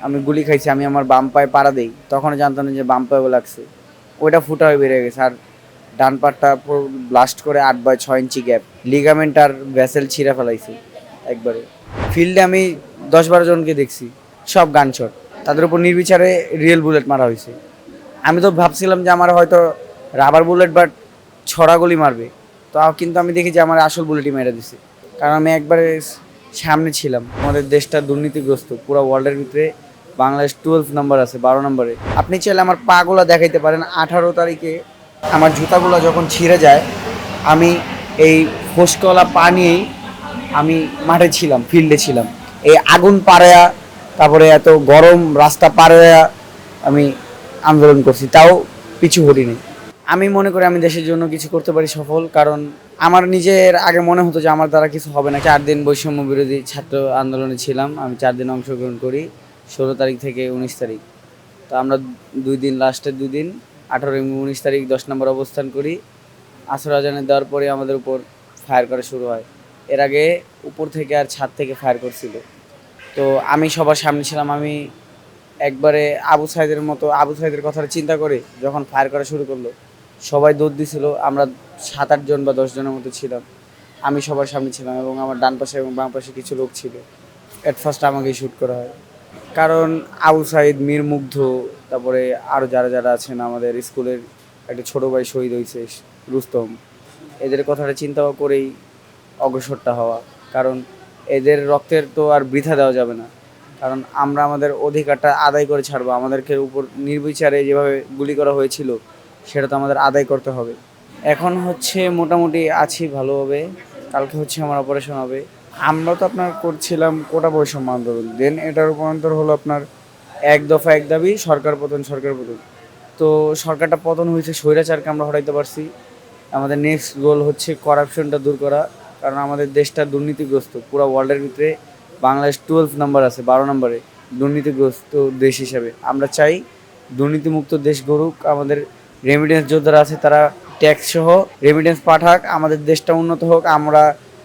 আমি গুলি খাইছি, আমি আমার বাম পায়ে পাড়া দেই, তখন জানতাম না যে বাম পায়েও লাগছে। ওইটা ফুটা হয়ে বেরিয়ে গেছে। আর ডান পাটটা পুরো ব্লাস্ট করে 8/6 ইঞ্চি গ্যাপ, লিগামেন্ট আর ভ্যাসেল ছিঁড়ে ফেলাইছে একবারে। ফিল্ডে আমি 10-12 জনকে দেখছি, সব গান শট, তাদের উপর নির্বিচারে রিয়েল বুলেট মারা হয়েছে। আমি তো ভাবছিলাম যে আমার হয়তো রাবার বুলেট বা ছড়া গুলি মারবে, তো কিন্তু আমি দেখি যে আমার আসল বুলেটই মেরে দিছে। কারণ আমি একবারে সামনে ছিলাম। আমাদের দেশটা দুর্নীতিগ্রস্ত, পুরো ওয়ার্ল্ডের ভিতরে বাংলাদেশ 12 নম্বর আছে, 12 নম্বরে। আপনি চাইলে আমার পাগুলো দেখাইতে পারেন। 18 তারিখে আমার জুতাগুলো যখন ছিঁড়ে যায়, আমি এই ফোসকলা পা নিয়েই আমি মাঠে ছিলাম, ফিল্ডে ছিলাম। এই আগুন পাড়ায়া, তারপরে এত গরম রাস্তা পাড়ায়া আমি আন্দোলন করছি, তাও পিছু হটিনি। আমি মনে করি আমি দেশের জন্য কিছু করতে পারি সফল, কারণ আমার নিজের আগে মনে হতো যে আমার দ্বারা কিছু হবে না। 4 দিন বৈষম্য বিরোধী ছাত্র আন্দোলনে ছিলাম, আমি 4 দিন অংশগ্রহণ করি, 16 তারিখ থেকে 19 তারিখ। তো আমরা 2 দিন, লাস্টের 2 দিন 18 এবং 19 তারিখ 10 নম্বর অবস্থান করি। আসর আজানে দেওয়ার পরে আমাদের উপর ফায়ার করা শুরু হয়। এর আগে উপর থেকে আর ছাদ থেকে ফায়ার করছিল। তো আমি সবার সামনে ছিলাম। আমি একবারে আবু সাইদের মতো, আবু সাইদের কথাটা চিন্তা করে যখন ফায়ার করা শুরু করলো, সবাই দৌড় দিছিল। আমরা 7-8 জন বা 10 জনের মতো ছিলাম। আমি সবার সামনে ছিলাম এবং আমার ডান পাশে এবং বাম পাশে কিছু লোক ছিল। এট ফার্স্ট আমাকে শ্যুট করা হয়, কারণ আবু সাইদ, মীর মুগ্ধ, তারপরে আরও যারা যারা আছেন, আমাদের স্কুলের একটা ছোটো ভাই শহীদ হয়েছে, রুস্তম, এদের কথাটা চিন্তা করেই অগ্রসরটা হওয়া। কারণ এদের রক্তের তো আর বৃথা দেওয়া যাবে না, কারণ আমরা আমাদের অধিকারটা আদায় করে ছাড়বো। আমাদেরকে উপর নির্বিচারে যেভাবে গুলি করা হয়েছিল, সেটা তো আমাদের আদায় করতে হবে। এখন হচ্ছে মোটামুটি আছি ভালোভাবে। কালকে হচ্ছে আমার অপারেশন হবে। আমরা তো আপনার করছিলাম কোটা বৈষম্য আন্দোলন, দেন এটার রূপান্তর হলো আপনার এক দফা এক দাবি, সরকার পতন, সরকার পতন। তো সরকারটা পতন হয়েছে, স্বৈরাচারকে আমরা হটাইতে পারছি। আমাদের নেক্সট গোল হচ্ছে করাপশনটা দূর করা, কারণ আমাদের দেশটা দুর্নীতিগ্রস্ত, পুরো ওয়ার্ল্ডের ভিতরে বাংলাদেশ 12 নম্বর আছে, 12 নম্বরে দুর্নীতিগ্রস্ত দেশ হিসাবে। আমরা চাই দুর্নীতিমুক্ত দেশ গড়ুক। আমাদের রেমিটেন্স যোদ্ধারা আছে, তারা ট্যাক্স সহ রেমিটেন্স পাঠাক, আমাদের দেশটা উন্নত হোক। আমরা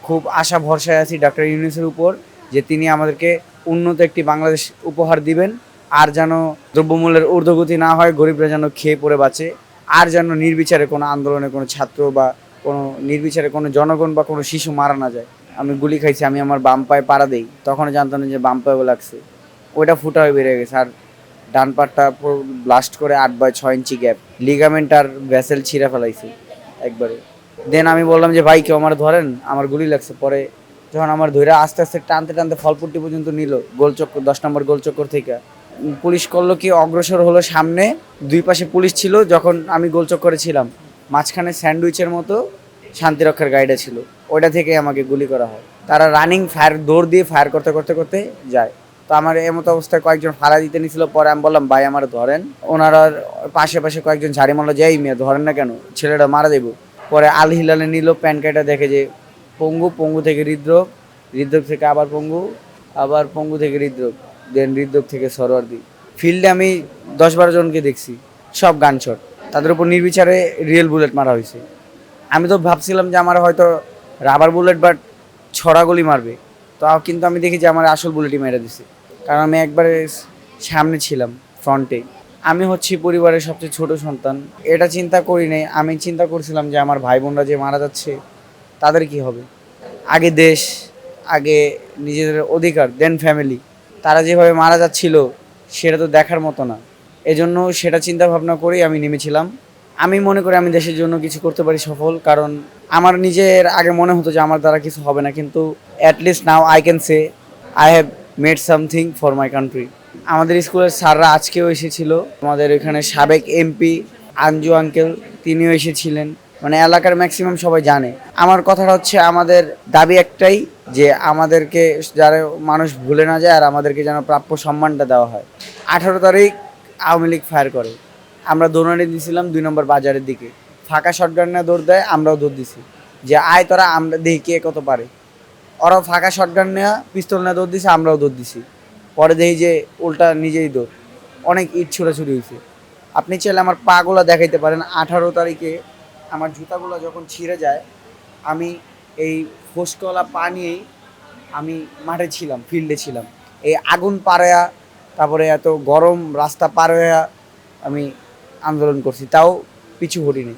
খুব আশা ভরসায় আছি ডক্টর ইউনূসের উপর, যে তিনি আমাদেরকে উন্নত একটি বাংলাদেশ উপহার দিবেন। আর যেন দ্রব্যমূল্যের ঊর্ধ্বগতি না হয়, গরিবরা যেন খেয়ে পড়ে বাঁচে। আর যেন নির্বিচারে কোনো আন্দোলনে কোনো ছাত্র বা কোনো নির্বিচারে কোনো জনগণ বা কোনো শিশু মারা না যায়। আমি গুলি খাইছি, আমি আমার বাম পায়ে পাড়া দেই, তখন জানতাম না যে বাম পায়েও লাগছে। ওইটা ফুটা হয়ে বেরিয়ে গেছে। আর ডান পাটটা পুরো ব্লাস্ট করে 8/6 ইঞ্চি গ্যাপ, লিগামেন্ট আর ভ্যাসেল ছিঁড়ে ফেলাইছে একবারে। দেন আমি বললাম যে ভাই কেউ আমার ধরেন, আমার গুলি লাগছে। পরে যখন আমার ধৈর্য আস্তে আস্তে টানতে টানতে ফলপুট্টি পর্যন্ত নিল, গোলচক্কর 10 নম্বর গোলচক্কর থেকে, পুলিশ করলো কি অগ্রসর হলো সামনে। দুই পাশে পুলিশ ছিল, যখন আমি গোলচক্করে ছিলাম, মাঝখানে স্যান্ডউইচের মতো শান্তিরক্ষার গাড়িটা ছিল, ওইটা থেকে আমাকে গুলি করা হয়। তারা রানিং ফায়ার, দৌড় দিয়ে ফায়ার করতে করতে করতে যায়। তো আমার এমতো অবস্থায় কয়েকজন ফাড়া দিতে নিছিল। পরে আমি বললাম ভাই আমার ধরেন। ওনারা পাশে পাশে কয়েকজন ঝাড়ি মারলো, যাই মেয়ে ধরেন না কেন, ছেলেটা মারা দেব। পরে আল হিলালে নিল, প্যান কার্ডটা দেখে যে পঙ্গু, পঙ্গু থেকে হৃদরোগ, হৃদরোগ থেকে আবার পঙ্গু, আবার পঙ্গু থেকে হৃদরোগ, দেন হৃদরোগ থেকে সরোয়ার্দি। ফিল্ডে আমি 10-12 জনকে দেখছি, সব গান শট, তাদের উপর নির্বিচারে রিয়েল বুলেট মারা হয়েছে। আমি তো ভাবছিলাম যে আমার হয়তো রাবার বুলেট বা ছড়া গুলি মারবে, তো কিন্তু আমি দেখি যে আমার আসল বুলেটই মেরে দিছে। কারণ আমি একবারে সামনে ছিলাম, ফ্রন্টে। আমি হচ্ছি পরিবারের সবচেয়ে ছোট সন্তান। এটা চিন্তা করি নাই। আমি চিন্তা করছিলাম যে আমার ভাই বোনরা যে মারা যাচ্ছে, তাদের কি হবে। আগে দেশ, আগে নিজেদের অধিকার, দেন ফ্যামিলি। তারা যেভাবে মারা যাচ্ছিল, সেটা তো দেখার মতো না। এজন্য সেটা চিন্তা ভাবনা করেই আমি নেমেছিলাম। আমি মনে করি আমি দেশের জন্য কিছু করতে পারি সফল, কারণ আমার নিজের আগে মনে হতো যে আমার দ্বারা কিছু হবে না, কিন্তু at least now I can say I have made something for my country. আমাদের স্কুলের স্যাররা আজকেও এসেছিল। আমাদের এখানে সাবেক এমপি আঞ্জু আঙ্কেল, তিনিও এসেছিলেন। মানে এলাকার ম্যাক্সিমাম সবাই জানে। আমার কথাটা হচ্ছে, আমাদের দাবি একটাই, যে আমাদেরকে যারা মানুষ ভুলে না যায়, আর আমাদেরকে যেন প্রাপ্য সম্মানটা দেওয়া হয়। 18 তারিখ আওয়ামী লীগ ফায়ার করে, আমরা দৌড়ানি দিয়েছিলাম 2 নম্বর বাজারের দিকে। ফাঁকা শটগান নিয়ে দৌড় দেয়, আমরাও দৌড় দিছি যে আয় তোরা, আমরা দেখি কে কত পারে। ওরাও ফাঁকা শটগান নিয়ে পিস্তল নিয়ে দৌড় দিছে, আমরাও দৌড় দিছি। পরে দেখি যে উল্টা নিজেই দৌড়, অনেক ইট ছোড়াছুড়ি হয়েছে। আপনি চাইলে আমার পাগুলো দেখাইতে পারেন। 18 তারিখে আমার জুতাগুলো যখন ছিঁড়ে যায়, আমি এই ফোসকলা পা নিয়েই আমি মাঠে ছিলাম, ফিল্ডে ছিলাম। এই আগুন পাড়ায়া, তারপরে এত গরম রাস্তা পার হয়ে আমি আন্দোলন করছি, তাও পিছু হটিনি।